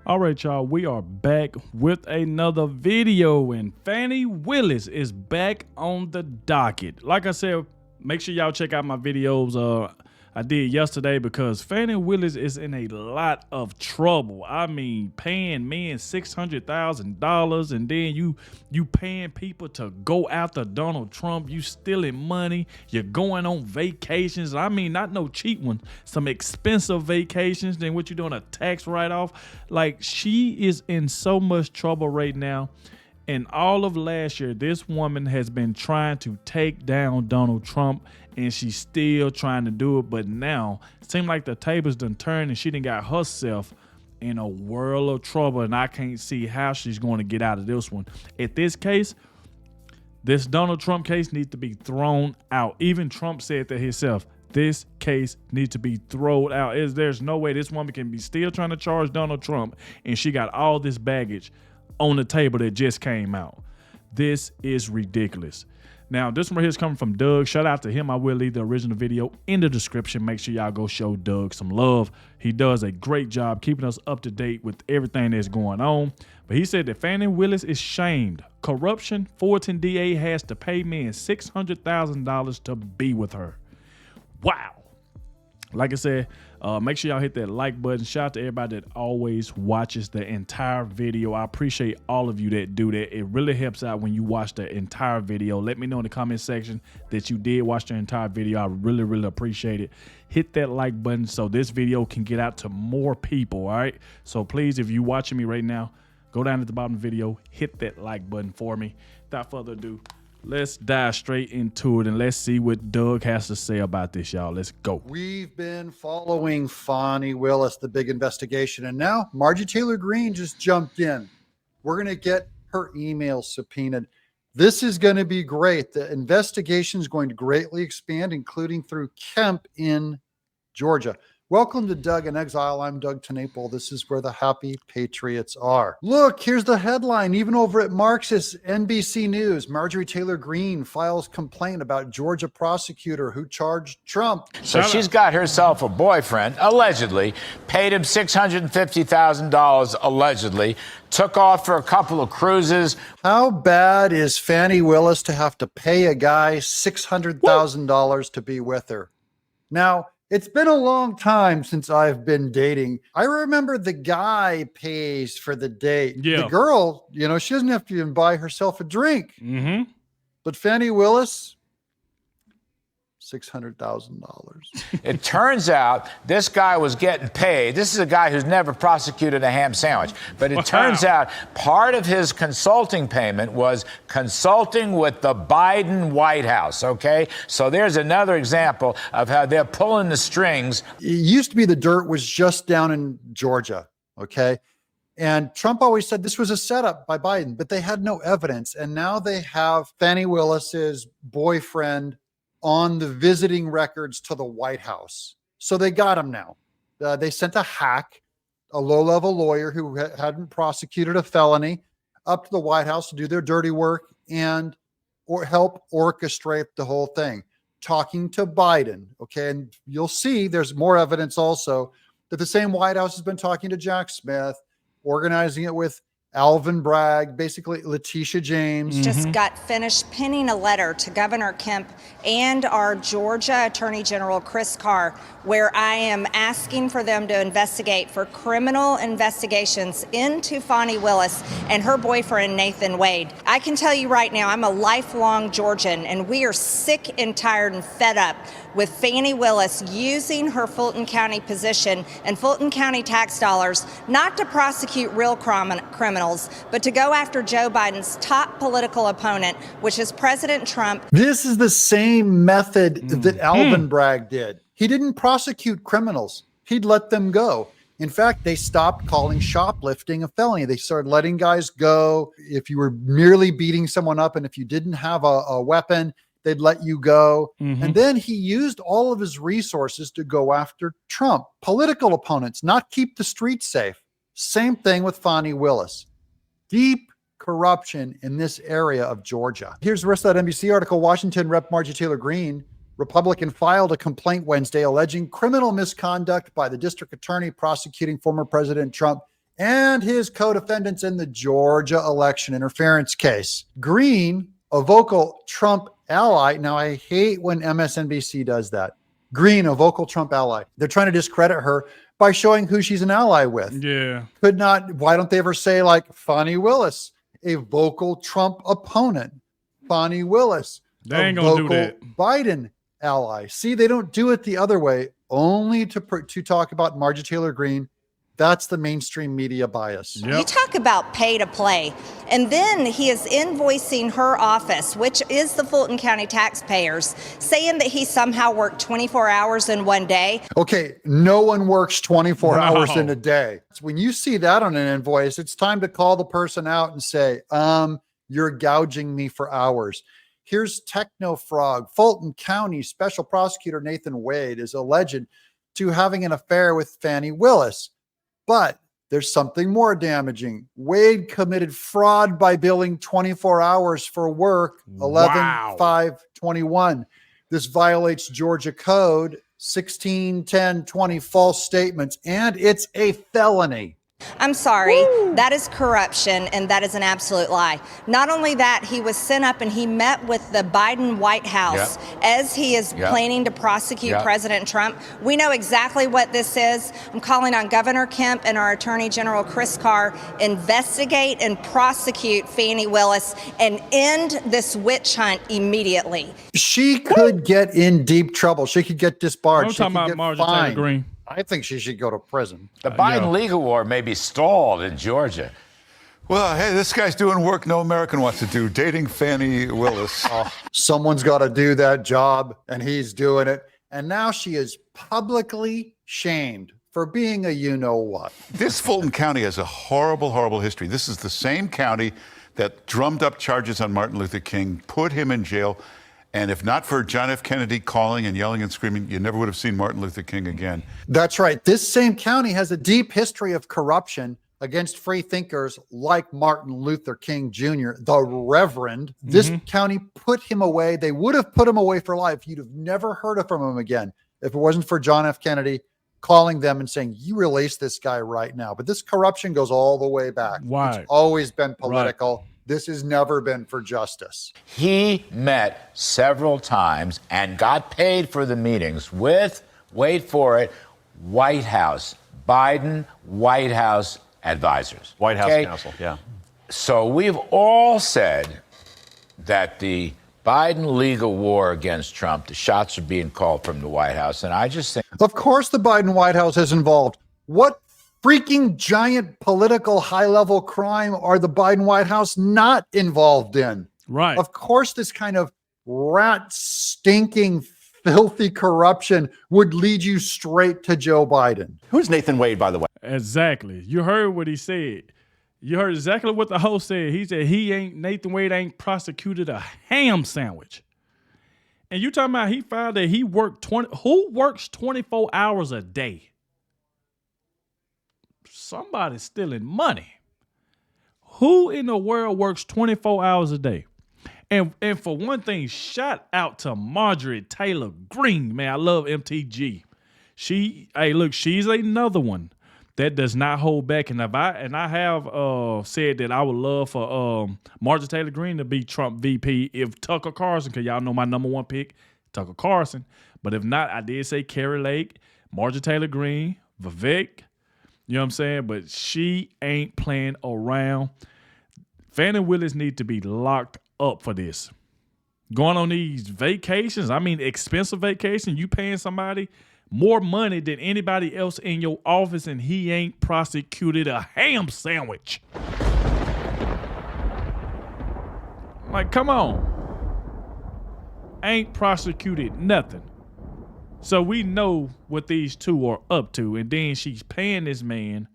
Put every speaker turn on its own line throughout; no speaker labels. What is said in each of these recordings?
All right, y'all, we are back with another video, and Fani Willis is back on the docket. Like I said, make sure y'all check out my videos I did yesterday, because Fani Willis is in a lot of trouble. I mean, paying men $600,000, and then you paying people to go after Donald Trump. You stealing money. You're going on vacations. I mean, not no cheap ones. Some expensive vacations. Then what you doing, a tax write-off? Like, she is in so much trouble right now. And all of last year, this woman has been trying to take down Donald Trump, and she's still trying to do it. But now, it seems like the tables done turned, and she done got herself in a world of trouble, and I can't see how she's going to get out of this one. At this case, this Donald Trump case needs to be thrown out. Even Trump said that himself. This case needs to be thrown out. There's no way this woman can be still trying to charge Donald Trump, and she got all this baggage on the table that just came out. This is ridiculous. Now, this one right here is coming from Doug. Shout out to him. I will leave the original video in the description. Make sure y'all go show Doug some love. He does a great job keeping us up to date with everything that's going on. But he said that Fani Willis is shamed. Corruption. Fulton DA has to pay men $600,000 to be with her. Wow. Like I said, make sure y'all hit that like button. Shout out to everybody that always watches the entire video. I appreciate all of you that do that. It really helps out when you watch the entire video. Let me know in the comment section that you did watch the entire video. I really, really appreciate it. Hit that like button so this video can get out to more people, all right? So please, if you're watching me right now, go down at the bottom of the video, hit that like button for me. Without further ado, let's dive straight into it, and let's see what Doug has to say about this, y'all. Let's go.
We've been following Fani Willis, the big investigation, and now Marjorie Taylor Greene just jumped in. We're going to get her email subpoenaed. This is going to be great. The investigation is going to greatly expand, including through Kemp in Georgia. Welcome to Doug in Exile. I'm Doug TenNapel. This is where the happy patriots are. Look, here's the headline. Even over at Marxist NBC News, Marjorie Taylor Greene files complaint about Georgia prosecutor who charged Trump.
So she's got herself a boyfriend, allegedly, paid him $650,000, allegedly, took off for a couple of cruises.
How bad is Fani Willis to have to pay a guy $600,000 to be with her? Now, it's been a long time since I've been dating. I remember the guy pays for the date.
Yeah.
The girl, you know, she doesn't have to even buy herself a drink.
Mm-hmm.
But Fani Willis, $600,000.
It turns out this guy was getting paid. This is a guy who's never prosecuted a ham sandwich. But it turns out part of his consulting payment was consulting with the Biden White House, okay? So there's another example of how they're pulling the strings.
It used to be the dirt was just down in Georgia, okay? And Trump always said this was a setup by Biden, but they had no evidence. And now they have Fani Willis's boyfriend on the visiting records to the White House. So they got him now. They sent a hack, a low-level lawyer who hadn't prosecuted a felony, up to the White House to do their dirty work and or help orchestrate the whole thing, talking to Biden. Okay, and you'll see there's more evidence also that the same White House has been talking to Jack Smith, organizing it with Alvin Bragg, basically Letitia James.
Just got finished penning a letter to Governor Kemp and our Georgia Attorney General Chris Carr, where I am asking for them to investigate for criminal investigations into Fani Willis and her boyfriend, Nathan Wade. I can tell you right now, I'm a lifelong Georgian, and we are sick and tired and fed up with Fani Willis using her Fulton County position and Fulton County tax dollars not to prosecute real criminals, but to go after Joe Biden's top political opponent, which is President Trump.
This is the same method that Alvin Bragg did. He didn't prosecute criminals. He'd let them go. In fact, they stopped calling shoplifting a felony. They started letting guys go. If you were merely beating someone up and if you didn't have a weapon, they'd let you go. And then he used all of his resources to go after Trump, political opponents, not keep the streets safe. Same thing with Fani Willis. Deep corruption in this area of Georgia. Here's the rest of that NBC article. Washington Rep. Marjorie Taylor Greene, Republican, filed a complaint Wednesday alleging criminal misconduct by the district attorney prosecuting former President Trump and his co-defendants in the Georgia election interference case. Green, a vocal Trump ally. Now, I hate when MSNBC does that. Green, a vocal Trump ally. They're trying to discredit her by showing who she's an ally with.
Yeah.
Why don't they ever say like Fani Willis, a vocal Trump opponent? Fani Willis,
They ain't gonna do that.
Biden ally. See, they don't do it the other way, only to talk about Marjorie Taylor Greene. That's the mainstream media bias.
Yep.
You talk about pay to play. And then he is invoicing her office, which is the Fulton County taxpayers, saying that he somehow worked 24 hours in one day.
Okay, no one works 24 hours in a day. When you see that on an invoice, it's time to call the person out and say, you're gouging me for hours. Here's Technofrog. Fulton County Special Prosecutor Nathan Wade is alleged to having an affair with Fani Willis. But there's something more damaging. Wade committed fraud by billing 24 hours for work, 11/5/21. This violates Georgia Code 16-10-20, false statements, and it's a felony.
I'm sorry, that is corruption, and that is an absolute lie. Not only that, he was sent up and he met with the Biden White House as he is planning to prosecute President Trump. We know exactly what this is. I'm calling on Governor Kemp and our Attorney General Chris Carr, investigate and prosecute Fani Willis and end this witch hunt immediately.
She could get in deep trouble. She could get disbarred.
I'm talking about Marjorie Taylor Greene.
I think she should go to prison.
The Biden legal war may be stalled in Georgia.
Well, hey, this guy's doing work no American wants to do, dating Fani Willis.
Someone's got to do that job, and he's doing it. And now she is publicly shamed for being a you-know-what.
This Fulton County has a horrible, horrible history. This is the same county that drummed up charges on Martin Luther King, put him in jail. And if not for John F. Kennedy calling and yelling and screaming, you never would have seen Martin Luther King again.
That's right. This same county has a deep history of corruption against free thinkers like Martin Luther King Jr., the Reverend. This county put him away. They would have put him away for life. You'd have never heard from him again if it wasn't for John F. Kennedy calling them and saying, you release this guy right now. But this corruption goes all the way back.
Right.
It's always been political. Right. This has never been for justice.
He met several times and got paid for the meetings with, wait for it, White House, Biden White House advisors.
White House counsel, yeah.
So we've all said that the Biden legal war against Trump, the shots are being called from the White House. And I just think...
Of course the Biden White House is involved. What freaking giant political high-level crime are the Biden White House not involved in?
Right.
Of course, this kind of rat stinking, filthy corruption would lead you straight to Joe Biden.
Who's Nathan Wade, by the way?
Exactly. You heard what he said. You heard exactly what the host said. He said Nathan Wade ain't prosecuted a ham sandwich. And you talking about he found that he worked who works 24 hours a day? Somebody's stealing money. Who in the world works 24 hours a day? And for one thing, shout out to Marjorie Taylor Greene. Man, I love MTG. She's another one that does not hold back. And I have said that I would love for Marjorie Taylor Greene to be Trump VP if Tucker Carlson, because y'all know my number one pick, Tucker Carlson. But if not, I did say Carrie Lake, Marjorie Taylor Greene, Vivek. You know what I'm saying? But she ain't playing around. Fani Willis needs to be locked up for this. Going on these vacations, I mean expensive vacation, you paying somebody more money than anybody else in your office and he ain't prosecuted a ham sandwich. Like, come on. Ain't prosecuted nothing. So we know what these two are up to. And then she's paying this man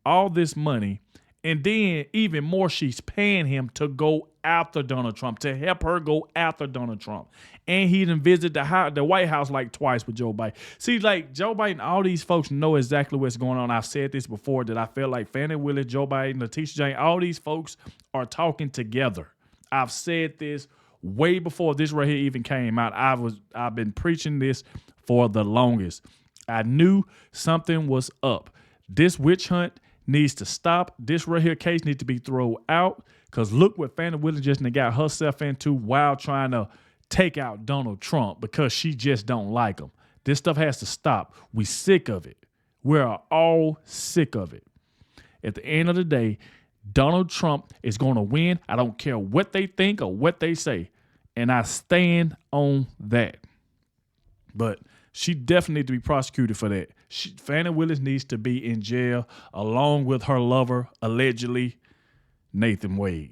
all this money. And then even more, she's paying him to go after Donald Trump, to help her go after Donald Trump. And he done visit the White House like twice with Joe Biden. See, like Joe Biden, all these folks know exactly what's going on. I've said this before that I feel like Fani Willis, Joe Biden, Letitia James, all these folks are talking together. I've said this way before this right here even came out. I've been preaching this for the longest. I knew something was up. This witch hunt needs to stop. This right here case needs to be thrown out, because look what Fani Willis just got herself into while trying to take out Donald Trump because she just don't like him. This stuff has to stop. We sick of it. We're all sick of it. At the end of the day, Donald Trump is going to win. I don't care what they think or what they say. And I stand on that. But she definitely needs to be prosecuted for that. Fani Willis needs to be in jail along with her lover, allegedly, Nathan Wade.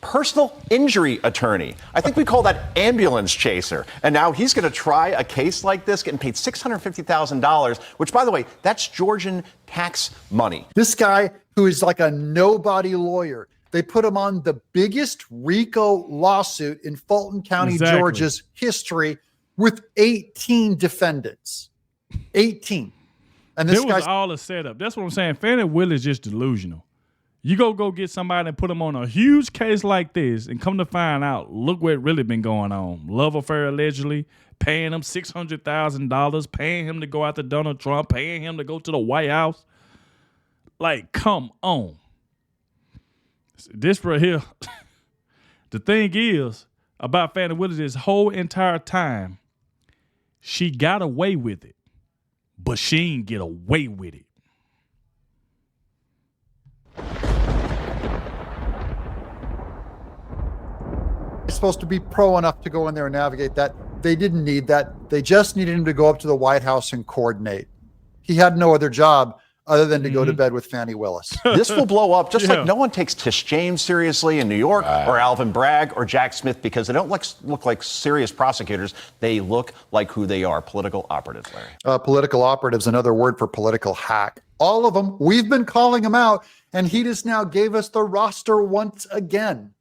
Personal injury attorney. I think we call that ambulance chaser. And now he's going to try a case like this, getting paid $650,000, which, by the way, that's Georgian tax money.
This guy who is like a nobody lawyer, they put him on the biggest RICO lawsuit in Fulton County, Georgia's history, with 18 defendants. 18. And this
was all a setup. That's what I'm saying. Fani Willis is just delusional. You go get somebody and put them on a huge case like this, and come to find out, look what really been going on. Love affair allegedly, paying him $600,000, paying him to go after Donald Trump, paying him to go to the White House. Like, come on. This right here, the thing is about Fani Willis, this whole entire time, she got away with it, but she ain't get away with it.
Supposed to be pro enough to go in there and navigate that. They didn't need that. They just needed him to go up to the White House and coordinate. He had no other job other than to go to bed with Fani Willis.
This will blow up just like no one takes Tish James seriously in New York or Alvin Bragg or Jack Smith, because they don't look like serious prosecutors. They look like who they are, political operatives, Larry.
Political operatives, another word for political hack. All of them. We've been calling them out, and he just now gave us the roster once again.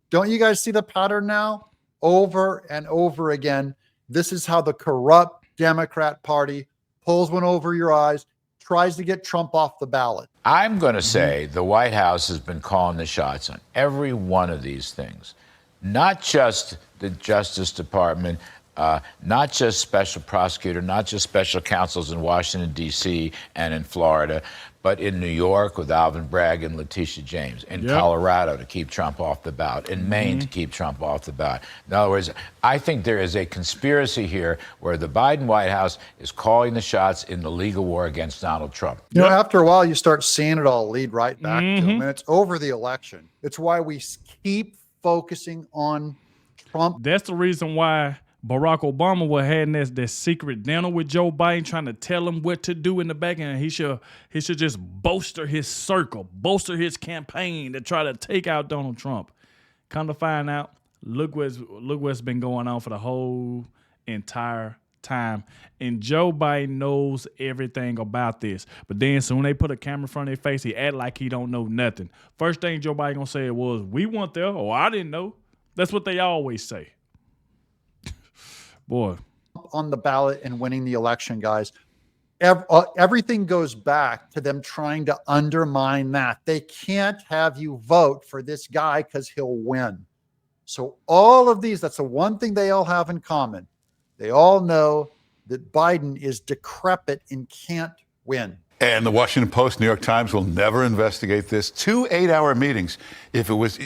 Don't you guys see the pattern now? Over and over again. This is how the corrupt Democrat Party pulls one over your eyes, tries to get Trump off the ballot.
I'm going to say the White House has been calling the shots on every one of these things, not just the Justice Department, not just special prosecutor, not just special counsels in Washington, D.C. and in Florida, but in New York with Alvin Bragg and Letitia James, in Colorado to keep Trump off the ballot, in Maine to keep Trump off the ballot. In other words, I think there is a conspiracy here where the Biden White House is calling the shots in the legal war against Donald Trump.
You know, after a while, you start seeing it all lead right back to him, and it's over the election. It's why we keep focusing on Trump.
That's the reason why Barack Obama was having this secret dinner with Joe Biden, trying to tell him what to do in the back end. He should just bolster his circle, bolster his campaign to try to take out Donald Trump. Come to find out, look what's been going on for the whole entire time. And Joe Biden knows everything about this. But then soon they put a camera in front of their face, he act like he don't know nothing. First thing Joe Biden gonna say was, "We weren't there," or "I didn't know." That's what they always say. Boy,
on the ballot and winning the election, guys. Everything goes back to them trying to undermine that. They can't have you vote for this guy because he'll win. So all of these, that's the one thing they all have in common. They all know that Biden is decrepit and can't win.
And the Washington Post, New York Times will never investigate this. 2 8-hour meetings. If it was,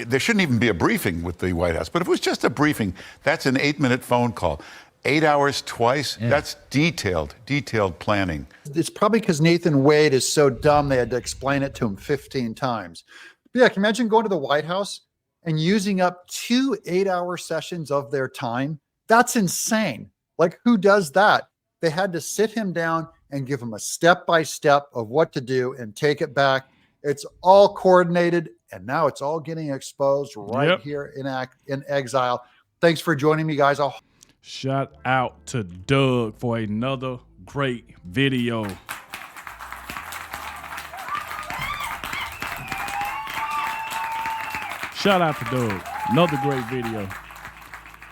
there shouldn't even be a briefing with the White House. But if it was just a briefing, that's an 8-minute phone call. 8 hours twice, that's detailed planning.
It's probably because Nathan Wade is so dumb they had to explain it to him 15 times. But yeah, can you imagine going to the White House and using up 2 8-hour sessions of their time? That's insane. Like, who does that? They had to sit him down and give him a step-by-step of what to do and take it back. It's all coordinated, and now it's all getting exposed right here in exile. Thanks for joining me, guys.
Shout out to Doug for another great video. Shout out to Doug. Another great video.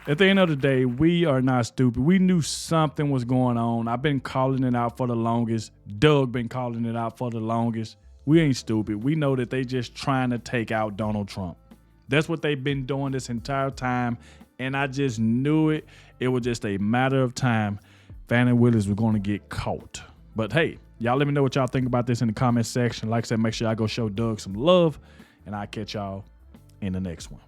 At the end of the day, we are not stupid. We knew something was going on. I've been calling it out for the longest. Doug been calling it out for the longest. We ain't stupid. We know that they just trying to take out Donald Trump. That's what they've been doing this entire time. And I just knew it. It was just a matter of time. Fani Willis was going to get caught. But hey, Y'all let me know what y'all think about this in the comment section. Like I said, make sure y'all go show Doug some love, and I'll catch y'all in the next one.